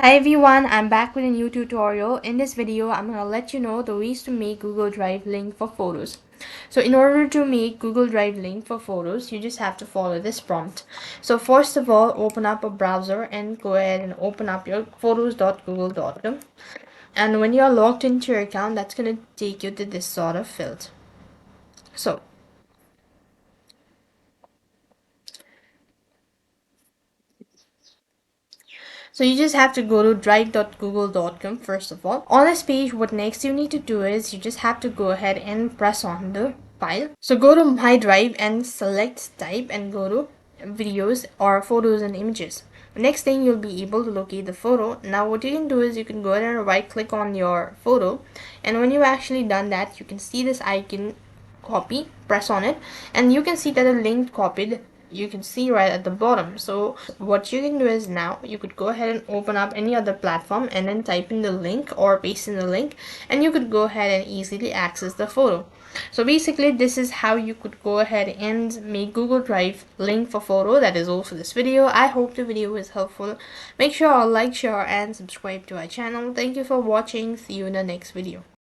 Hi everyone, I'm back with a new tutorial. In this video, I'm going to let you know the ways to make Google Drive link for photos. So in order to make Google Drive link for photos, you just have to follow this prompt. So first of all, open up a browser and go ahead and open up your photos.google.com. And when you're logged into your account, that's going to take you to this sort of field. So you just have to go to drive.google.com first of all. On this page, what next you need to do is you just have to go ahead and press on the file. So go to my drive and select type and go to videos or photos and images. Next thing you'll be able to locate the photo. Now what you can do is you can go ahead and right click on your photo, and when you've actually done that, you can see this icon copy, press on it, and you can see that a link copied, you can see right at the bottom. So what you can do is now you could go ahead and open up any other platform and then type in the link or paste in the link, and you could go ahead and easily access the photo. So basically this is how you could go ahead and make Google Drive link for photo. That is all for this video. I hope the video was helpful. Make sure to like, share and subscribe to our channel. Thank you for watching. See you in the next video.